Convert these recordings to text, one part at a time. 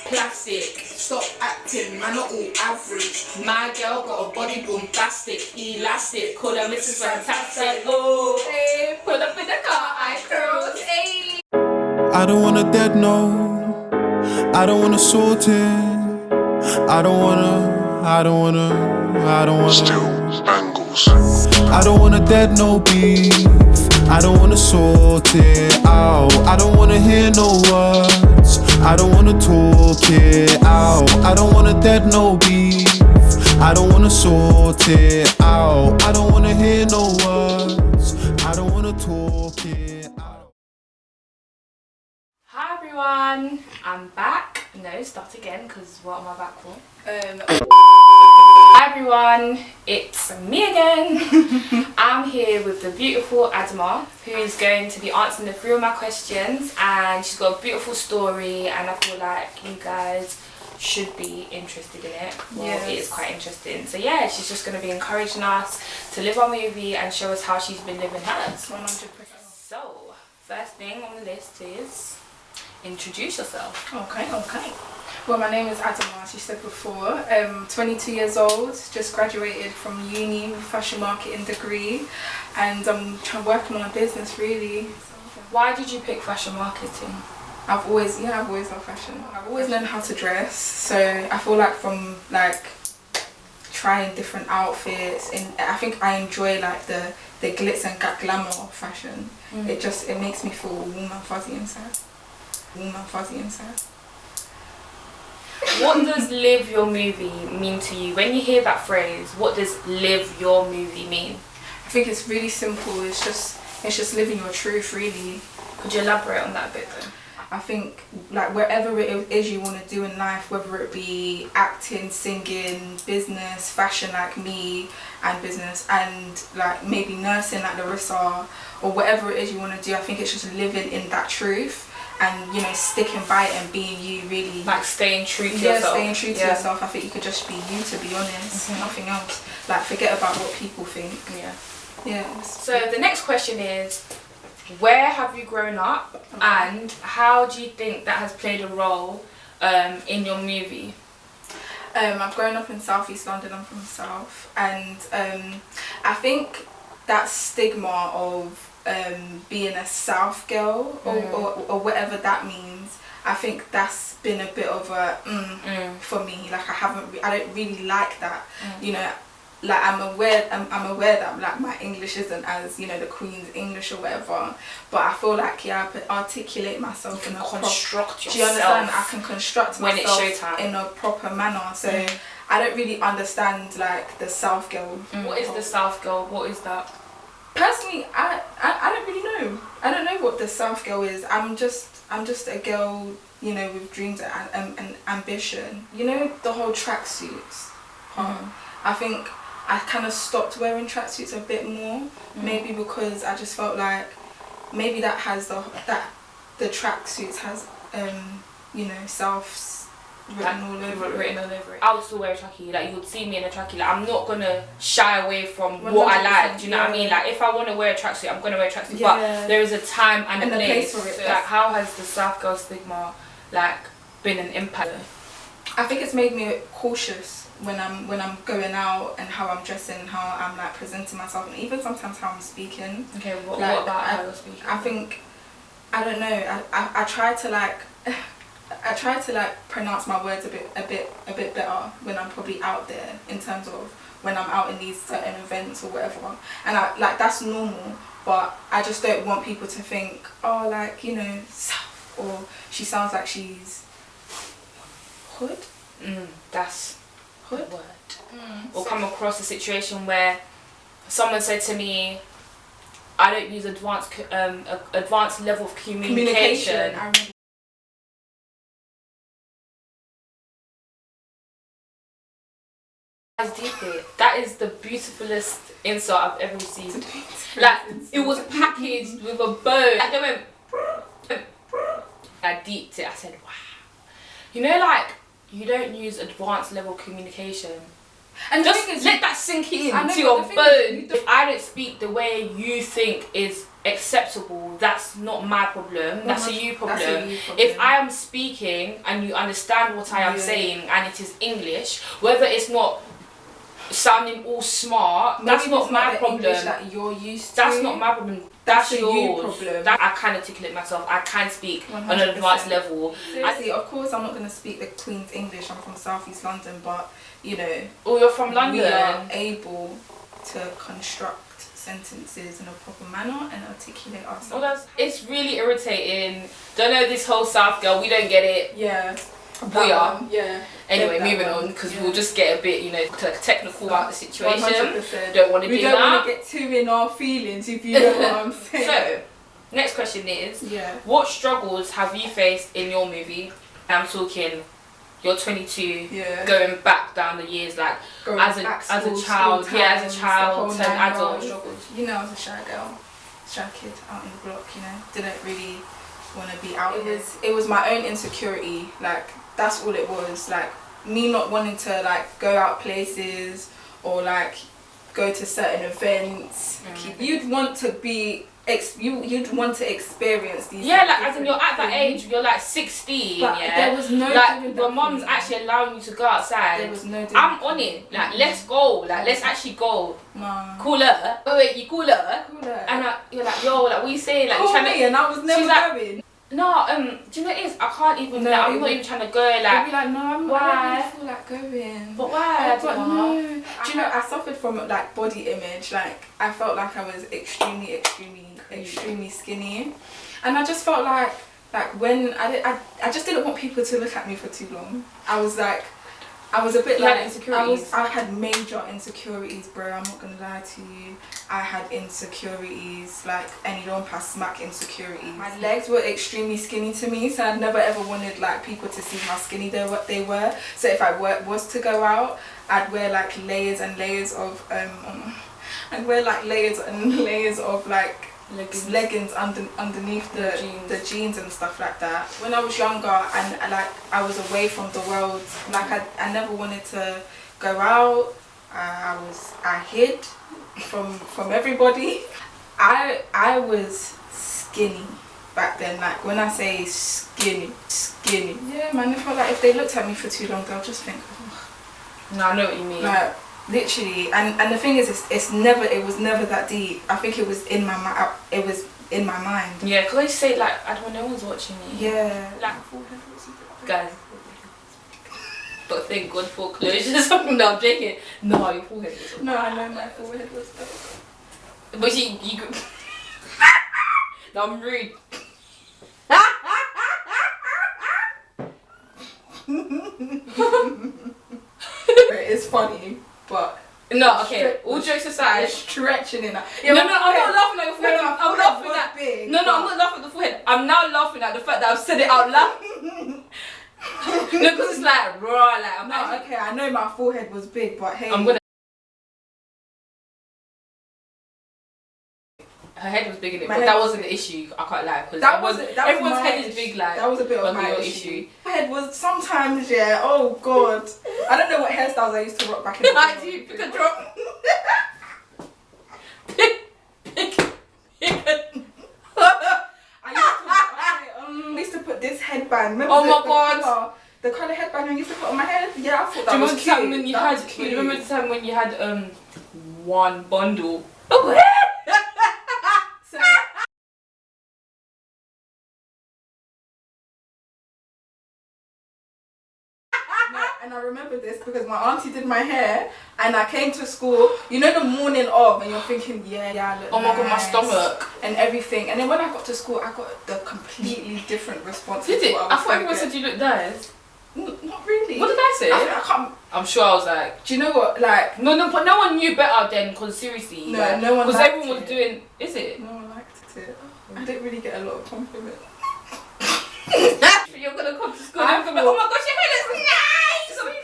plastic. Stop acting, man, not all average. My girl got a body bombastic, elastic. Call her Mrs. Fantastic. Oh, hey, pull up in the car, I curls, hey. I don't want a dead no. I don't wanna sort it. I don't wanna. Still bangles. I don't wanna dead no beef. I don't wanna sort it out. I don't wanna hear no words. I don't wanna talk it out. I don't wanna dead no beef. I don't wanna sort it out. I don't wanna hear no words. I don't wanna talk it out. Hi everyone, I'm back. No, start again, because what am I back for? Hi everyone, it's me again. I'm here with the beautiful Adama, who's going to be answering a few of my questions, and she's got a beautiful story, and I feel like you guys should be interested in it. Well, yes. It is quite interesting. So yeah, she's just going to be encouraging us to live our movie and show us how she's been living hers. 100%. So, first thing on the list is introduce yourself. Okay. Well, my name is Adama, as you said before. 22 years old, just graduated from uni with fashion marketing degree, and I'm working on a business really. Why did you pick fashion marketing? I've always loved fashion. I've always known how to dress, so I feel like from trying different outfits, and I think I enjoy like the glitz and glamour of fashion. It makes me feel warm and fuzzy inside. What does live your movie mean to you? When you hear that phrase, what does live your movie mean? I think it's really simple. It's just living your truth, really. Could you elaborate on that a bit though? I think like wherever it is you want to do in life, whether it be acting, singing, business, fashion like me, and business, and like maybe nursing like Larissa, or whatever it is you want to do, I think it's just living in that truth. And sticking by it and being you, really. Like staying true to yourself. Yeah, staying true to yourself. I think you could just be you, to be honest. Nothing else. Like, forget about what people think. Yeah. So the next question is, where have you grown up, and how do you think that has played a role in your movie? I've grown up in South East London. I'm from the South, and I think that stigma of being a South girl or whatever that means, I think that's been a bit of a for me. Like I don't really like that. Like I'm aware that like my English isn't as the Queen's English or whatever, but I feel like I can articulate myself in a construct yourself. Do you understand? I can construct when myself it's showtime in a proper manner. So I don't really understand like the South girl. What is the South girl? What is that? Personally, I don't really know. I don't know what the South girl is. I'm just a girl, with dreams and ambition. The whole tracksuits. I think I kind of stopped wearing tracksuits a bit more. Maybe because I just felt like maybe that has the tracksuits has Souths written all over it. I would still wear a trackie. Like you would see me in a trackie. Like I'm not gonna shy away from what I like. Do you know what I mean? Like if I want to wear a tracksuit, I'm gonna wear a tracksuit. But there is a time and a place for it. So, like how has the South girl stigma been an impact? I think it's made me cautious when I'm going out, and how I'm dressing, and how I'm like presenting myself, and even sometimes how I'm speaking. Okay, what about how you're speaking? I think I don't know. I try to pronounce my words a bit better when I'm probably out there, in terms of when I'm out in these certain events or whatever, and that's normal, but I just don't want people to think, oh, like South, or she sounds like she's hood. That's hood word. Or come across a situation where someone said to me, I don't use advanced level of communication. I remember. That is the beautifulest insult I've ever received. Like it was packaged with a bow. Like, I deeped it. I said, wow. Like you don't use advanced level communication. And just let that sink into your bones. If I don't speak the way you think is acceptable, that's not my problem, that's a you problem. That's a you problem. If I am speaking and you understand what I am saying and it is English, whether it's not sounding all smart, that's not my problem. English that you're used to. That's not my problem. That's a yours. you problem. I can articulate myself. I can speak 100%. on an advanced level. Seriously, of course, I'm not going to speak the Queen's English. I'm from South East London, but you know. Oh, you're from London. We are able to construct sentences in a proper manner and articulate ourselves. It's really irritating. Don't know this whole South girl. We don't get it. Yeah. We are. Yeah. Anyway, moving on, because we'll just get a bit, you know, technical about the situation. 100%. Don't want to do that. We don't want to get too in our feelings, if you know what I'm saying. So, next question is, yeah, what struggles have you faced in your movie? I'm talking, you're 22, yeah, going back down the years, like as a child, as a child to an adult. Struggles. You know, I was a shy girl, shy kid out in the block. You know, didn't really want to be out. It was my own insecurity. Like, that's all it was. Like, me not wanting to like go out places or like go to certain events. You'd want to be you'd want to experience these. Yeah, like as in you're at that age, you're like 16. But yeah, there was no like your mum's actually allowing you to go outside. There was no. I'm on it. Like let's go. Like let's actually go. No. Cooler. Wait, you cooler? Cooler. And you're like, yo, like what you saying? Like call trying me, to. and I was never going. No, do you know what it is? I can't even. No, like, I'm not even trying to go. Like, be like, no, why? I don't really feel like going. But why? But no. Do you know? I suffered from like body image. Like I felt like I was extremely skinny, and I just felt like when I just didn't want people to look at me for too long. I was a bit you like had insecurities. I had major insecurities, bro. I'm not gonna lie to you. I had insecurities, like anyone past smack insecurities. My legs were extremely skinny to me, so I never ever wanted like people to see how skinny they were. So if I was to go out, I'd wear like layers and layers of like leggings underneath the jeans and stuff like that. When I was younger and like I was away from the world, like I never wanted to go out. I hid from everybody. I was skinny back then. Like when I say skinny. Yeah, man. I felt like if they looked at me for too long, they'll just think, oh. No, I know what you mean. Like, literally, and the thing is, it was never that deep. I think it was in my mind. It was in my mind. Yeah, because I say like I don't know, no one's watching me. Yeah. Like guys. But thank God for closure. No, I'm joking. No, your forehead was. No, I know my forehead was big. But you. No, I'm rude. It's funny, but no, okay. All jokes aside, stretching in that. Yeah, no, I'm not laughing at your forehead. No, I'm laughing at. Big, no, I'm not laughing at the forehead. I'm now laughing at the fact that I've said it out loud. No, because it's like raw. Like I'm not. Okay, I know my forehead was big, but hey, I'm gonna. Her head was big in it, but that wasn't the issue. I can't lie, because everyone's head is big. Like that was a bit of my issue. My head was sometimes, yeah. Oh God, I don't know what hairstyles I used to rock back in the day. I do pick a drop. I used to put this headband. Remember oh my God. The colour headband I used to put on my head. Yeah, I thought that was cute. Do you remember the time when you had one bundle? And I remember this because my auntie did my hair and I came to school, you know, the morning of, and you're thinking, yeah, I look oh my nice, God, my stomach and everything. And then when I got to school, I got the completely different response. Did it? I thought everyone said you looked nice. Not really. What did I say? I can't. I'm sure I was like, do you know what? Like, no, but no one knew better then, because seriously, no, like, no one. Because everyone was doing. Is it? No one liked it. I didn't really get a lot of compliments. You're gonna come to school and be like, oh my gosh, your hair looks nice.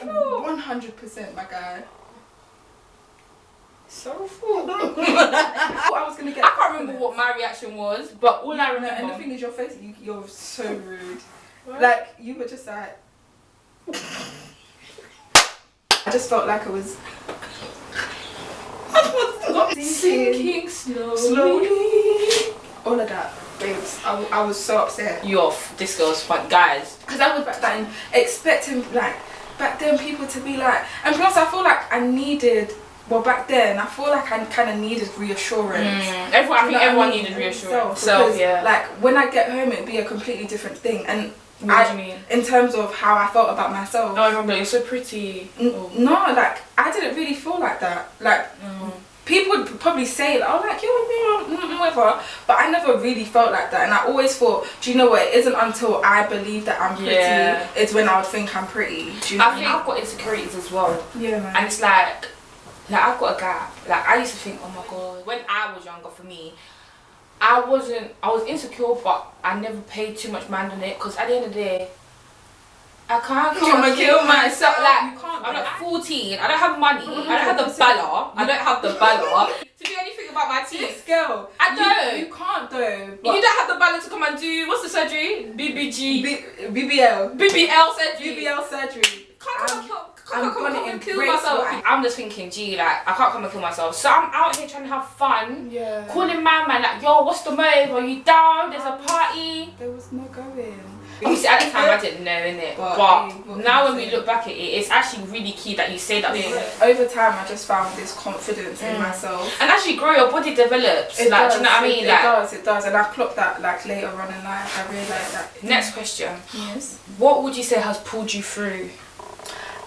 100%, my guy. So full. I was gonna get. I can't remember what my reaction was, but all I remember. And the thing is, your face, you're so rude. What? Like you were just like. I just felt like I was sinking slowly. all of that, babes. I was so upset. This girl's fun, guys. Because I was back then expecting, like, back then people to be like, and plus I feel like I needed, well, back then I feel like I kind of needed reassurance. I think everyone needed reassurance. Because, yeah. like, when I get home it'd be a completely different thing. And what do you mean? In terms of how I felt about myself. No, I remember, you're so pretty. No, like, I didn't really feel like that. Like, people would probably say, like, oh, like, you're whatever, but I never really felt like that. And I always thought, do you know what, it isn't until I believe that I'm pretty, it's when I would think I'm pretty. Do you know I think I've got insecurities as well. Yeah, man. And it's like I've got a gap. Like, I used to think, oh my god, when I was younger, for me, I was insecure, but I never paid too much mind on it, because at the end of the day, I can't kill myself. Like, I'm like 14, I don't have money, I don't have the baller, to do anything about my teeth. Girl, I don't. You can't though. You don't have the baller to come and do, what's the surgery? BBL surgery. BBL surgery. Can't come and kill myself. I'm just thinking, gee, like, I can't come and kill myself. So I'm out here trying to have fun. Yeah. Calling my man, like, yo, what's the motive? Are you down? There's a party. There was no going. Obviously, at the time, I didn't know, innit? But now when we look back at it, it's actually really key that you say that thing. Over time, I just found this confidence in myself. And as you grow, your body develops. It like, does, do you know what I mean? It does. And I clocked that, like, later on in life. I realised that. Next question. Yes. What would you say has pulled you through?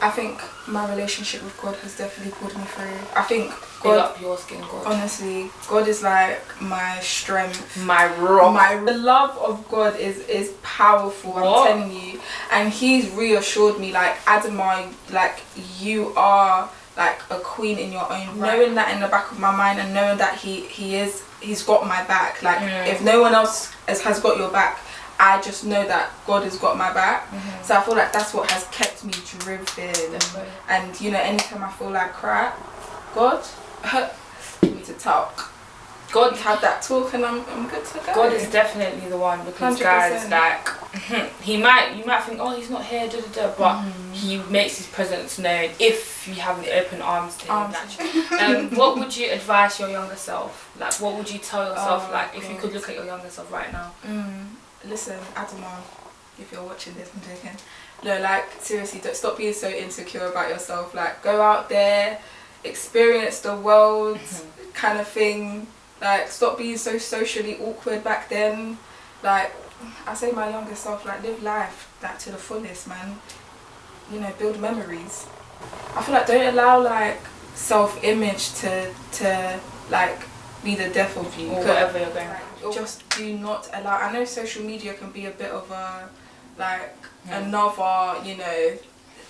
I think my relationship with God has definitely pulled me through. I think God, up your skin, God. Honestly, God is like my strength, my rock. The love of God is powerful. What? I'm telling you, and He's reassured me, like, Adama, like, you are like a queen in your own right. Knowing that in the back of my mind, and knowing that He's got my back. Like, if no one else has got your back, I just know that God has got my back. So I feel like that's what has kept me driven. And you know, anytime I feel like crap, God, you need to talk. God, have that talk, and I'm good to go. God is definitely the one, because 100%. Guys, like, you might think, oh, he's not here, but he makes his presence known if you have an open arms to him. What would you advise your younger self? Like, what would you tell yourself, if you could look at your younger self right now? Listen, Adama, if you're watching this, I'm joking. No, like, seriously, don't stop being so insecure about yourself. Like, go out there, experience the world, kind of thing. Like, stop being so socially awkward back then. Like, I say my younger self, like, live life, like, to the fullest, man. You know, build memories. I feel like don't allow, like, self-image to like, be the death of you. Or whatever you're going through. Just do not allow. I know social media can be a bit of a, like, another, you know,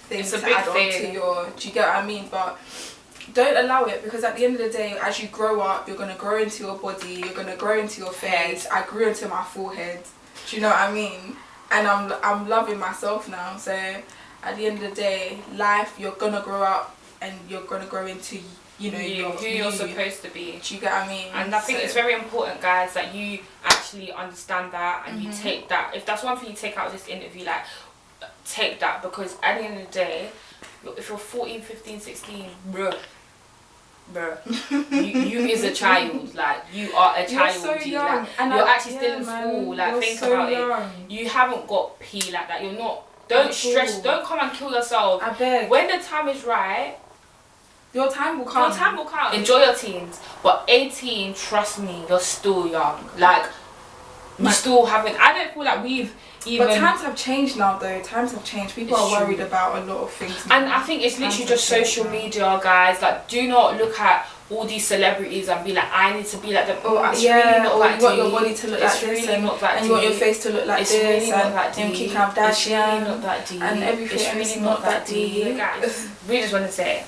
thing it's a to big add thing. On to your, do you get what I mean? But don't allow it, because at the end of the day, as you grow up, you're going to grow into your body, you're going to grow into your face. I grew into my forehead, do you know what I mean? And I'm loving myself now. So at the end of the day, life, you're going to grow up and you're going to grow into, you know, who you're supposed to be. Do you get what I mean? And I think it's very important, guys, that you actually understand that, and you take that. If that's one thing you take out of this interview, like, take that, because at the end of the day, if you're 14, 15, 16, bruh, you is a child. Like, you are a child. You're so young. Like, and you're actually still in school. Like, think so about it. You haven't got P like that. You're not. Don't stress. Don't come and kill yourself. I beg. When the time is right, your time will come. Your time will come. Enjoy your teens. But 18, trust me, you're still young. Like, you still haven't. I don't feel like we've even. But times have changed now, though. Times have changed. People are worried about a lot of things now. And I think it's literally just social media, guys. Like, do not look at all these celebrities and be like, I need to be like them. Oh, it's really not that you want deep. your body to look it's like really this, not that and deep. you want your face to look like it's this, really not that deep. And Kim Kardashian, it's really not that deep. And everything. It's really not that deep. Guys, we just want to say,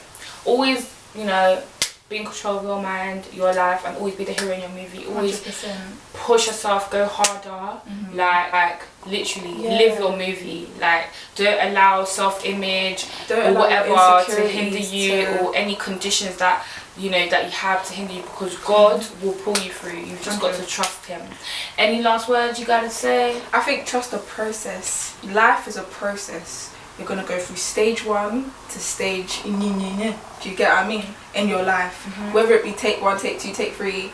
always, you know, be in control of your mind, your life, and always be the hero in your movie. Always 100%. Push yourself, go harder. Like literally live your movie. Like, don't allow self-image or whatever to hinder you, or any conditions that you know that you have to hinder you, because God will pull you through. You've just got to trust Him. Any last words you gotta say? I think trust the process. Life is a process. You're going to go through stage 1 to stage do you get what I mean, in your life, whether it be take 1, take 2, take 3,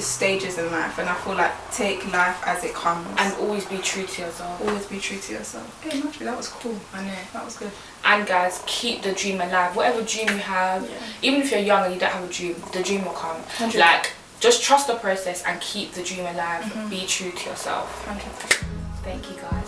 stages in life, and I feel like take life as it comes. And always be true to yourself. Always be true to yourself. Hey, Matthew, that was cool. I know. That was good. And guys, keep the dream alive. Whatever dream you have, even if you're young and you don't have a dream, the dream will come. 100%. Like, just trust the process and keep the dream alive. Be true to yourself. 100%. Thank you, guys.